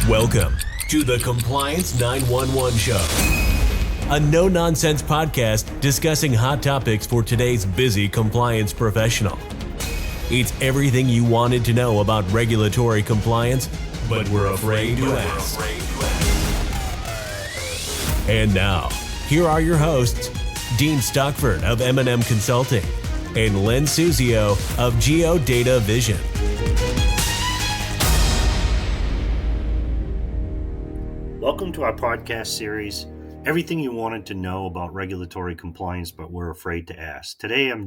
Welcome to the Compliance 911 Show, a no-nonsense podcast discussing hot topics for today's busy compliance professional. It's everything you wanted to know about regulatory compliance, but we're afraid to ask. And now, here are your hosts, Dean Stockford of M&amp Consulting and Len Suzio of GeoDataVision. Welcome to our podcast series, Everything You Wanted to Know About Regulatory Compliance, but We're Afraid to Ask. Today I'm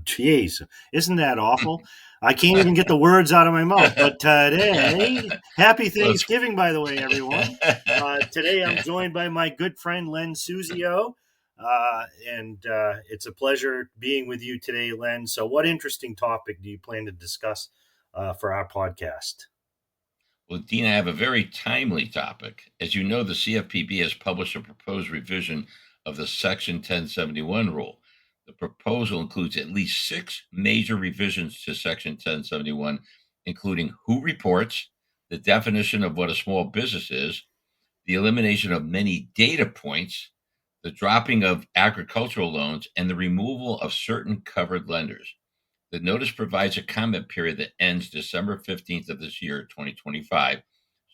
geez, isn't that awful? I can't even get the words out of my mouth. But today, happy Thanksgiving, by the way, everyone. Today I'm joined by my good friend, Len Suzio. And it's a pleasure being with you today, Len. So what interesting topic do you plan to discuss for our podcast? Well, Dean, I have a very timely topic. As you know, the CFPB has published a proposed revision of the Section 1071 rule. The proposal includes at least 6 major revisions to Section 1071, including who reports, the definition of what a small business is, the elimination of many data points, the dropping of agricultural loans, and the removal of certain covered lenders. The notice provides a comment period that ends December 15th of this year, 2025.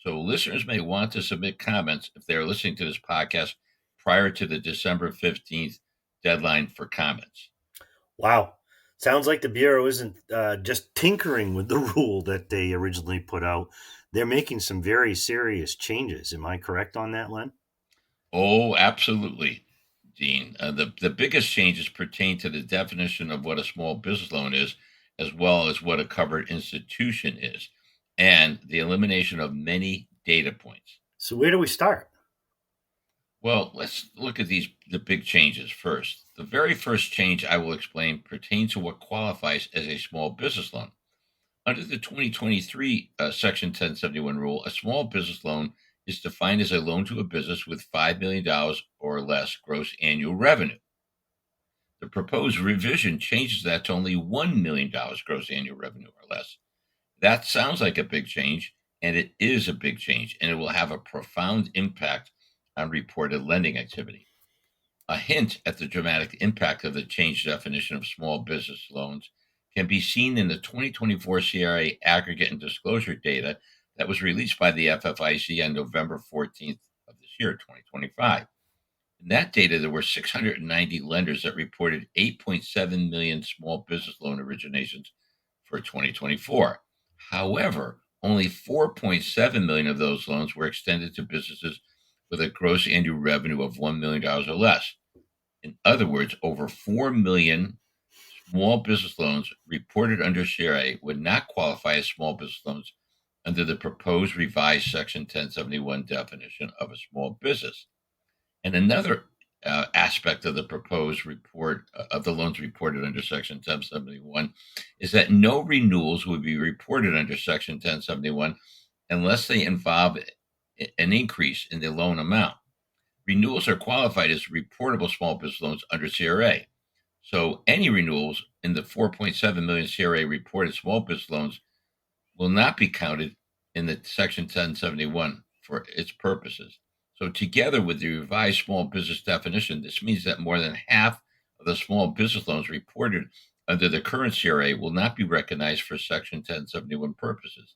So listeners may want to submit comments if they are listening to this podcast prior to the December 15th deadline for comments. Wow. Sounds like the Bureau isn't just tinkering with the rule that they originally put out. They're making some very serious changes. Am I correct on that, Len? Oh, absolutely, Dean. The biggest changes pertain to the definition of what a small business loan is, as well as what a covered institution is, and the elimination of many data points. So where do we start? Well, let's look at the big changes first. The very first change I will explain pertains to what qualifies as a small business loan. Under the 2023 Section 1071 rule, a small business loan is defined as a loan to a business with $5 million or less gross annual revenue. The proposed revision changes that to only $1 million gross annual revenue or less. That sounds like a big change, and it is a big change, and it will have a profound impact on reported lending activity. A hint at the dramatic impact of the changed definition of small business loans can be seen in the 2024 CRA aggregate and disclosure data that was released by the FFIC on November 14th of this year, 2025. In that data, there were 690 lenders that reported 8.7 million small business loan originations for 2024. However, only 4.7 million of those loans were extended to businesses with a gross annual revenue of $1 million or less. In other words, over 4 million small business loans reported under CRA would not qualify as small business loans under the proposed revised Section 1071 definition of a small business. And another aspect of the proposed report of the loans reported under Section 1071 is that no renewals will be reported under Section 1071 unless they involve an increase in the loan amount. Renewals are qualified as reportable small business loans under CRA. So any renewals in the 4.7 million CRA reported small business loans will not be counted in the Section 1071 for its purposes. So together with the revised small business definition, this means that more than half of the small business loans reported under the current CRA will not be recognized for Section 1071 purposes.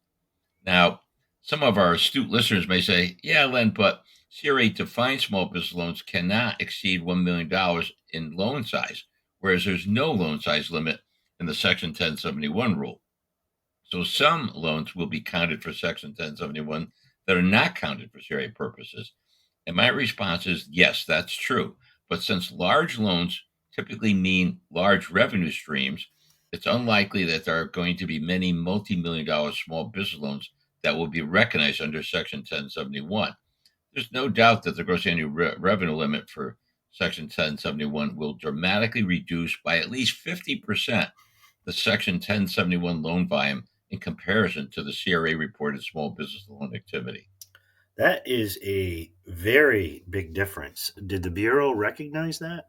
Now, some of our astute listeners may say, yeah, Len, but CRA defined small business loans cannot exceed $1 million in loan size, whereas there's no loan size limit in the Section 1071 rule. So some loans will be counted for Section 1071 that are not counted for CRA purposes. And my response is, yes, that's true. But since large loans typically mean large revenue streams, it's unlikely that there are going to be many multi-million dollar small business loans that will be recognized under Section 1071. There's no doubt that the gross annual revenue limit for Section 1071 will dramatically reduce by at least 50% the Section 1071 loan volume in comparison to the CRA reported small business loan activity. That is a very big difference. Did the Bureau recognize that?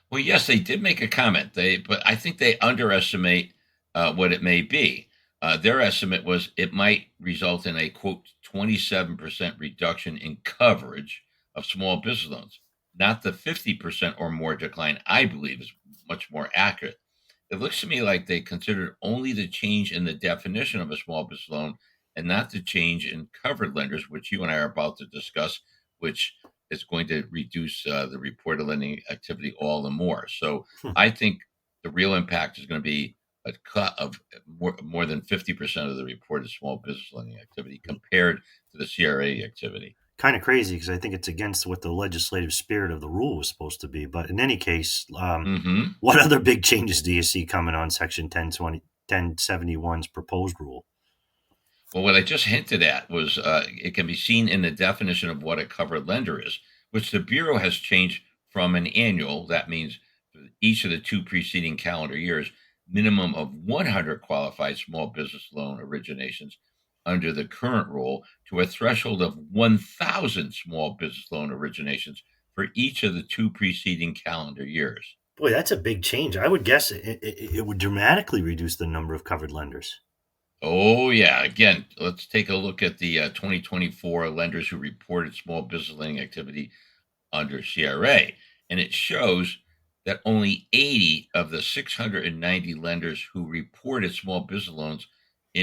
Well, yes, they did make a comment. But I think they underestimate what it may be. Their estimate was it might result in a, quote, 27% reduction in coverage of small business loans, not the 50% or more decline I believe is much more accurate. It looks to me like they considered only the change in the definition of a small business loan and not the change in covered lenders, which you and I are about to discuss, which is going to reduce the reported lending activity all the more. So Hmm. I think the real impact is going to be a cut of more than 50% of the reported small business lending activity compared to the CRA activity. Kind of crazy because I think it's against what the legislative spirit of the rule was supposed to be. But in any case, Hmm. what other big changes do you see coming on Section 1071's proposed rule? Well, what I just hinted at was it can be seen in the definition of what a covered lender is, which the Bureau has changed from an annual, that means for each of the two preceding calendar years, minimum of 100 qualified small business loan originations under the current rule, to a threshold of 1,000 small business loan originations for each of the two preceding calendar years. Boy, that's a big change. I would guess it would dramatically reduce the number of covered lenders. Oh, yeah. Again, let's take a look at the 2024 lenders who reported small business lending activity under CRA. And it shows that only 80 of the 690 lenders who reported small business loans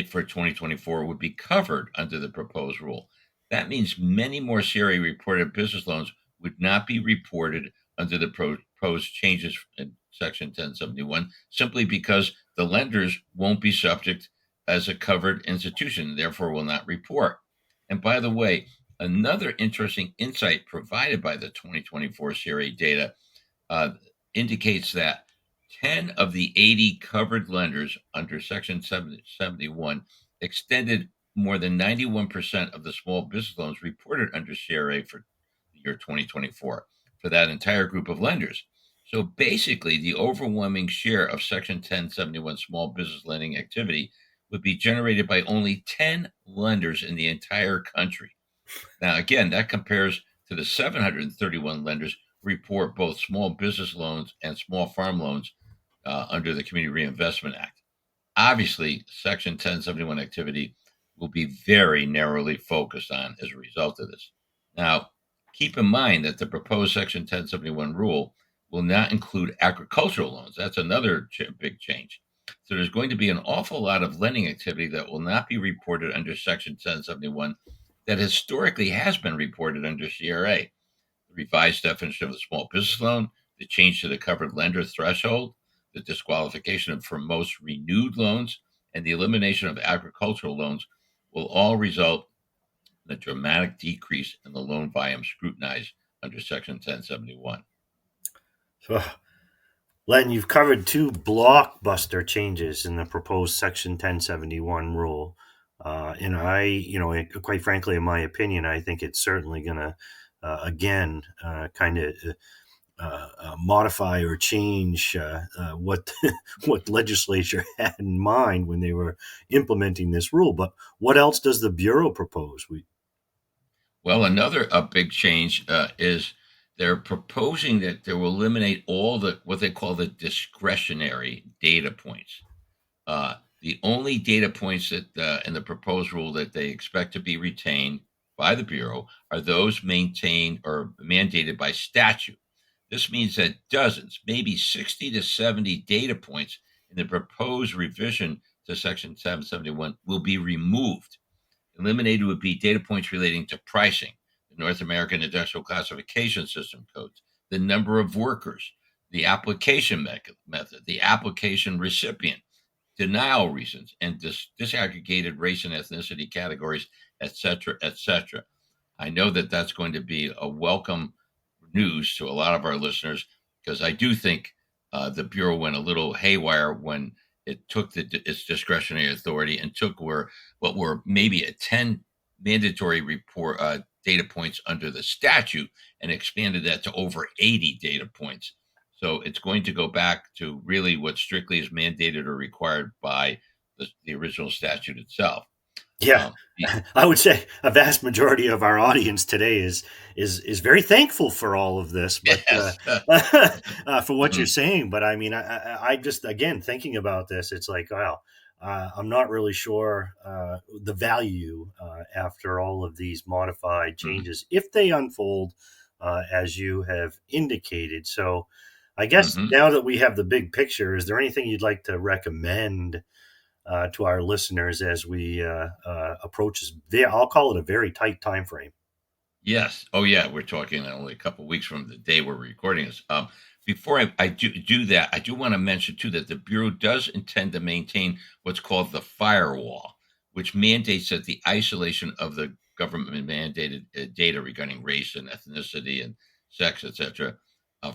for 2024 would be covered under the proposed rule. That means many more CRA reported business loans would not be reported under the proposed changes in Section 1071 simply because the lenders won't be subject as a covered institution, therefore will not report. And by the way, another interesting insight provided by the 2024 CRA data uh, indicates that 10 of the 80 covered lenders under Section 71 extended more than 91% of the small business loans reported under CRA for the year 2024 for that entire group of lenders. So basically, the overwhelming share of Section 1071 small business lending activity would be generated by only 10 lenders in the entire country. Now, again, that compares to the 731 lenders who report both small business loans and small farm loans under the Community Reinvestment Act. Obviously, Section 1071 activity will be very narrowly focused on as a result of this. Now, keep in mind that the proposed Section 1071 rule will not include agricultural loans. That's another big change. So there's going to be an awful lot of lending activity that will not be reported under Section 1071 that historically has been reported under CRA. The revised definition of a small business loan, the change to the covered lender threshold, the disqualification for most renewed loans, and the elimination of agricultural loans will all result in a dramatic decrease in the loan volume scrutinized under Section 1071. So, Len, you've covered two blockbuster changes in the proposed Section 1071 rule. And quite frankly, in my opinion, I think it's certainly going to, again, kind of modify or change what what legislature had in mind when they were implementing this rule. But what else does the Bureau propose? Well, another big change is they're proposing that they will eliminate all the what they call the discretionary data points. The only data points that in the proposed rule that they expect to be retained by the Bureau are those maintained or mandated by statute. This means that dozens, maybe 60 to 70 data points in the proposed revision to Section 771 will be removed. Eliminated would be data points relating to pricing, the North American Industrial Classification System codes, the number of workers, the application method, the application recipient, denial reasons, and disaggregated race and ethnicity categories, et cetera, et cetera. I know that that's going to be a welcome news to a lot of our listeners because I do think the Bureau went a little haywire when it took its discretionary authority and took what were maybe a 10 mandatory report data points under the statute and expanded that to over 80 data points. So it's going to go back to really what strictly is mandated or required by the original statute itself. Yeah, Um, I would say a vast majority of our audience today is very thankful for all of this, but yes. for what you're Mhm. saying. But I mean, I just again thinking about this, it's like, wow, I'm not really sure the value after all of these modified changes, if they unfold as you have indicated. So I guess now that we have the big picture, is there anything you'd like to recommend to our listeners as we approach this? I'll call it a very tight time frame. Yes. Oh, yeah. We're talking only a couple of weeks from the day we're recording this. Before I do that, I do want to mention, too, that the Bureau does intend to maintain what's called the firewall, which mandates that the isolation of the government-mandated data regarding race and ethnicity and sex, etc.,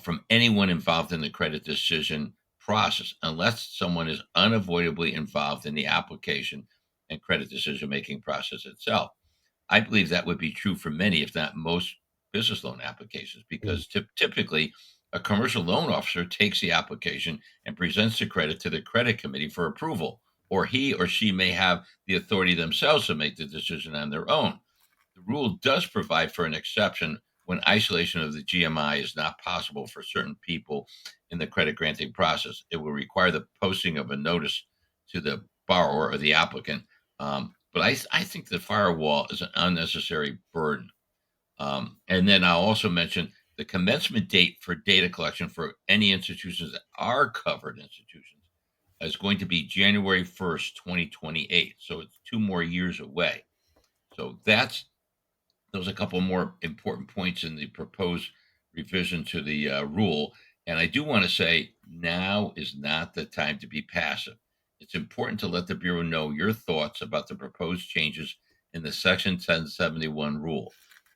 from anyone involved in the credit decision process, unless someone is unavoidably involved in the application and credit decision-making process itself. I believe that would be true for many, if not most, business loan applications, because typically a commercial loan officer takes the application and presents the credit to the credit committee for approval, or he or she may have the authority themselves to make the decision on their own. The rule does provide for an exception when isolation of the GMI is not possible for certain people in the credit granting process. It will require the posting of a notice to the borrower or the applicant. But I think the firewall is an unnecessary burden. And then I'll also mention the commencement date for data collection for any institutions that are covered institutions is going to be January 1st, 2028. So it's 2 more years away. So those are a couple more important points in the proposed revision to the rule. And I do want to say now is not the time to be passive. It's important to let the Bureau know your thoughts about the proposed changes in the Section 1071 rule.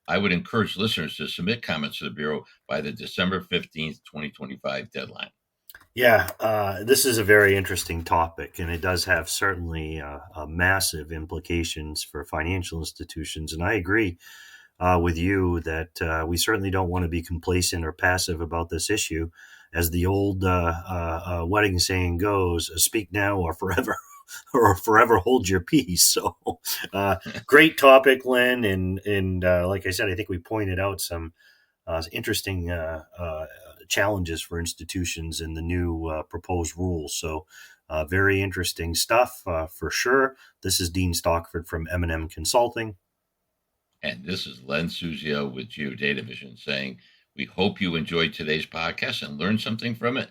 I would encourage listeners to submit comments to the Bureau by the December 15th, 2025 deadline. Yeah, this is a very interesting topic, and it does have certainly massive implications for financial institutions. And I agree with you that we certainly don't want to be complacent or passive about this issue. As the old wedding saying goes, speak now or forever or forever hold your peace. So great topic, Len. And like I said, I think we pointed out some interesting challenges for institutions in the new proposed rules. So very interesting stuff for sure. This is Dean Stockford from M&amp Consulting. And this is Len Suzio with GeoDataVision saying, we hope you enjoyed today's podcast and learned something from it.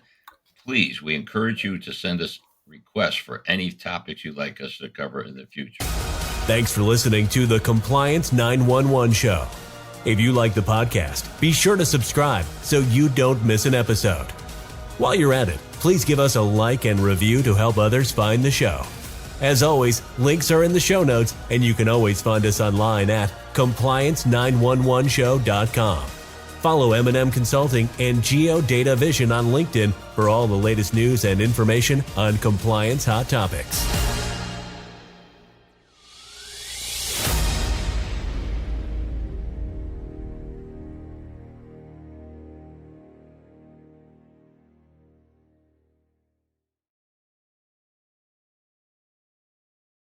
Please, we encourage you to send us requests for any topics you'd like us to cover in the future. Thanks for listening to the Compliance 911 Show. If you like the podcast, be sure to subscribe so you don't miss an episode. While you're at it, please give us a like and review to help others find the show. As always, links are in the show notes, and you can always find us online at compliance911show.com. Follow M&amp Consulting and GeoDataVision on LinkedIn for all the latest news and information on compliance hot topics.